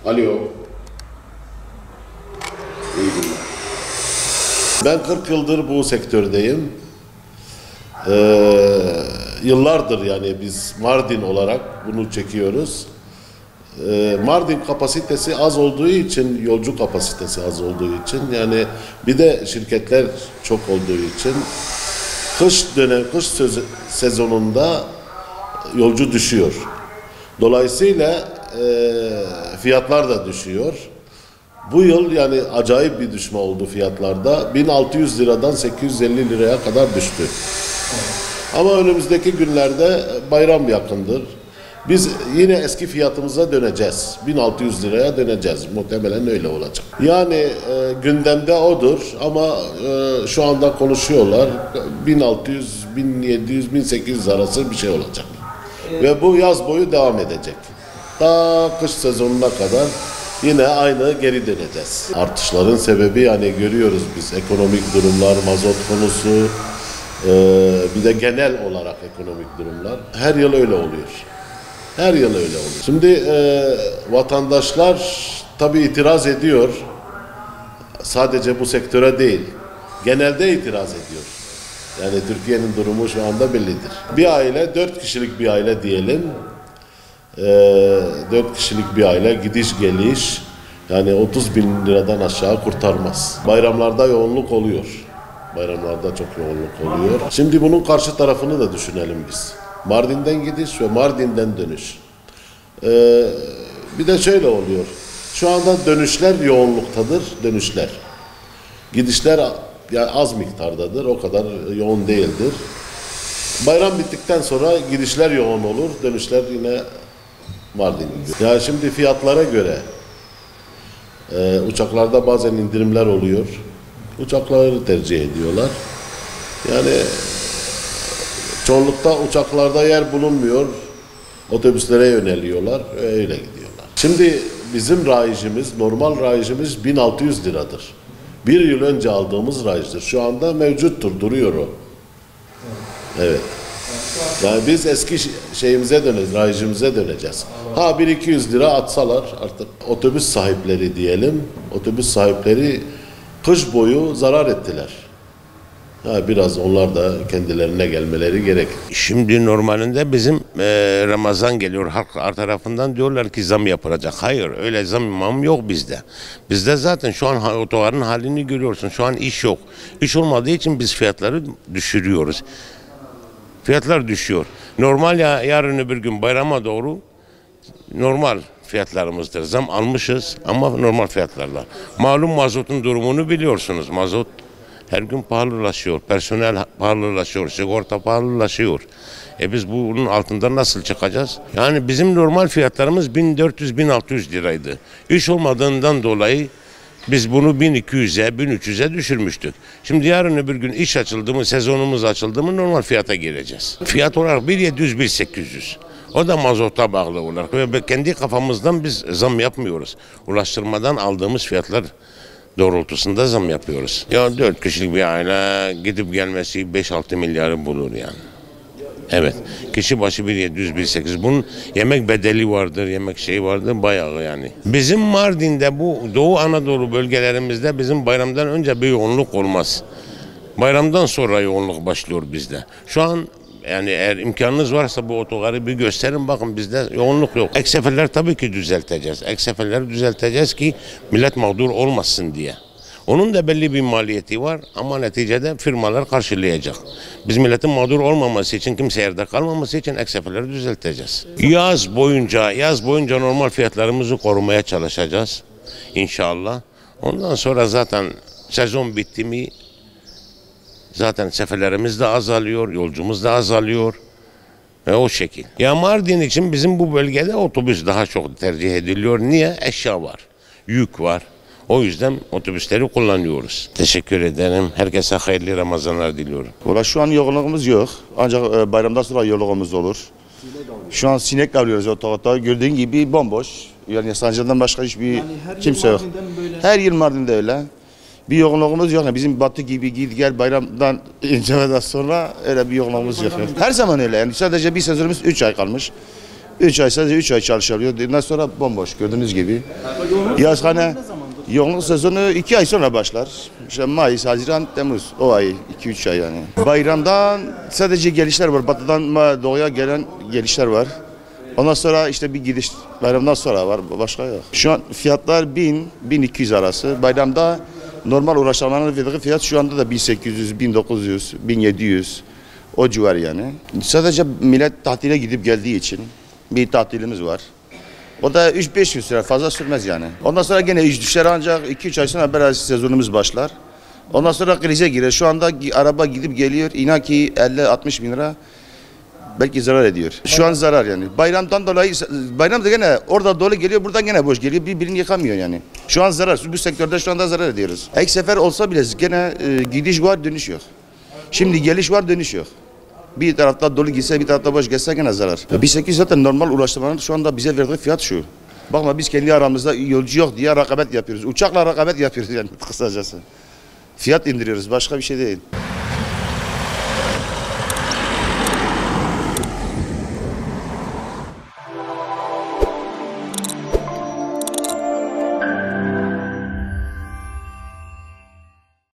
Alo. İyi günler. Ben 40 yıldır bu sektördeyim. Yıllardır yani biz Mardin olarak bunu çekiyoruz. Mardin kapasitesi az olduğu için, yolcu kapasitesi az olduğu için, yani bir de şirketler çok olduğu için kış sezonunda yolcu düşüyor. Dolayısıyla fiyatlar da düşüyor. Bu yıl yani acayip bir düşme oldu fiyatlarda. 1600 liradan 850 liraya kadar düştü. Ama önümüzdeki günlerde bayram yakındır. Biz yine eski fiyatımıza döneceğiz. 1600 liraya döneceğiz. Muhtemelen öyle olacak. Yani gündemde odur ama şu anda konuşuyorlar. 1600, 1700, 1800 arası bir şey olacak. Ve bu yaz boyu devam edecek. Ta kış sezonuna kadar yine aynı geri döneceğiz. Artışların sebebi yani görüyoruz biz ekonomik durumlar, mazot konusu, bir de genel olarak ekonomik durumlar. Her yıl öyle oluyor. Her yıl öyle oluyor. Şimdi vatandaşlar tabii itiraz ediyor. Sadece bu sektöre değil. Genelde itiraz ediyor. Yani Türkiye'nin durumu şu anda bellidir. Bir aile, 4 kişilik bir aile diyelim. 4 kişilik bir aile gidiş geliş yani 30 bin liradan aşağı kurtarmaz. Bayramlarda yoğunluk oluyor. Bayramlarda çok yoğunluk oluyor. Şimdi bunun karşı tarafını da düşünelim biz. Mardin'den gidiş ve Mardin'den dönüş. Bir de şöyle oluyor. Şu anda dönüşler yoğunluktadır, dönüşler. Gidişler yani az miktardadır, o kadar yoğun değildir. Bayram bittikten sonra gidişler yoğun olur, dönüşler yine Mardin'e. Yani şimdi fiyatlara göre uçaklarda bazen indirimler oluyor. Uçakları tercih ediyorlar. Yani çoğunlukta uçaklarda yer bulunmuyor. Otobüslere yöneliyorlar. Öyle gidiyorlar. Şimdi bizim rayicimiz, normal rayicimiz 1600 liradır. Bir yıl önce aldığımız rayicdir. Şu anda mevcuttur, duruyor o. Evet. Yani biz eski şeyimize döneceğiz, rayicimize döneceğiz. Ha 1-200 lira atsalar artık otobüs sahipleri diyelim. Otobüs sahipleri kış boyu zarar ettiler. Ha, biraz onlar da kendilerine gelmeleri gerek. Şimdi normalinde bizim Ramazan geliyor, halk tarafından diyorlar ki zam yapılacak. Hayır, öyle zam yok bizde. Bizde zaten şu an otogarın halini görüyorsun. Şu an iş yok. İş olmadığı için biz fiyatları düşürüyoruz. Fiyatlar düşüyor. Normal ya, yarın öbür gün bayrama doğru normal fiyatlarımızdır. Zam almışız ama normal fiyatlarla. Malum mazotun durumunu biliyorsunuz. Mazot her gün pahalılaşıyor. Personel pahalılaşıyor. Sigorta pahalılaşıyor. Biz bunun altından nasıl çıkacağız? Yani bizim normal fiyatlarımız 1400-1600 liraydı. İş olmadığından dolayı biz bunu 1200'e, 1300'e düşürmüştük. Şimdi yarın öbür gün iş açıldı mı, sezonumuz açıldı mı normal fiyata gireceğiz. Fiyat olarak 1700-1800. O da mazota bağlı olarak. Ve kendi kafamızdan biz zam yapmıyoruz. Ulaştırmadan aldığımız fiyatlar doğrultusunda zam yapıyoruz. Ya 4 kişilik bir aile gidip gelmesi 5-6 milyarı bulur yani. Evet. Kişi başı 1700-1800. Bunun yemek bedeli vardır, yemek şeyi vardır bayağı yani. Bizim Mardin'de bu Doğu Anadolu bölgelerimizde bizim bayramdan önce bir yoğunluk olmaz. Bayramdan sonra yoğunluk başlıyor bizde. Şu an yani eğer imkanınız varsa bu otogarı bir gösterin, bakın bizde yoğunluk yok. Ek seferler tabii ki düzelteceğiz. Ek seferleri düzelteceğiz ki millet mağdur olmasın diye. Onun da belli bir maliyeti var ama neticede firmalar karşılayacak. Biz milletin mağdur olmaması için, kimse yerde kalmaması için ek seferleri düzelteceğiz. Yaz boyunca normal fiyatlarımızı korumaya çalışacağız inşallah. Ondan sonra zaten sezon bitti mi zaten seferlerimiz de azalıyor, yolcumuz da azalıyor. O şekil. Ya Mardin için bizim bu bölgede otobüs daha çok tercih ediliyor. Niye? Eşya var, yük var. O yüzden otobüsleri kullanıyoruz. Teşekkür ederim. Herkese hayırlı Ramazanlar diliyorum. Valla şu an yoğunluğumuz yok. Ancak bayramdan sonra yoğunluğumuz olur. Şu an sinek avlıyoruz otogata. Gördüğün gibi bomboş. Yani Sancı'dan başka hiçbir kimse yok. Her yıl Mardin'de öyle. Bir yoğunluğumuz yok. Bizim Batı gibi git gel bayramdan önce ve sonra öyle bir yoğunluğumuz yok. Her zaman öyle. Yani sadece bir sezonumuz 3 ay kalmış. 3 ay sadece 3 ay çalışabiliyor. Ondan sonra bomboş gördüğünüz gibi. Yazhane yoğunluk sezonu 2 ay sonra başlar. İşte Mayıs, Haziran, Temmuz o ay 2-3 ay yani. Bayramdan sadece gelişler var. Batıdan doğuya gelen gelişler var. Ondan sonra işte bir gidiş bayramdan sonra var. Başka yok. Şu an fiyatlar 1000-1200 arası. Bayramda normal uğraşanların verdiği fiyat şu anda da 1800, 1900, 1700 o civar yani. Sadece millet tatile gidip geldiği için bir tatilimiz var. O da 3-500 lira fazla sürmez yani. Ondan sonra gene iş düşer ancak 2-3 ay sonra biraz sezonumuz başlar. Ondan sonra krize girer. Şu anda araba gidip geliyor. İnan ki 50-60 bin lira belki zarar ediyor. Şu an zarar yani. Bayramdan dolayı bayramda gene orada dolu geliyor, buradan gene boş geliyor. Birbirini yıkamıyor yani. Şu an zarar. Bu sektörde şu anda zarar ediyoruz. Ek sefer olsa bile gene gidiş var, dönüş yok. Şimdi geliş var, dönüş yok. Bir tarafta dolu gitse, bir tarafta boş gelse gene zarar. 1800 zaten normal ulaştırmanın şu anda bize verdiği fiyat şu. Bakma biz kendi aramızda yolcu yok diye rekabet yapıyoruz. Uçakla rekabet yapıyoruz yani kısacası. Fiyat indiriyoruz, başka bir şey değil.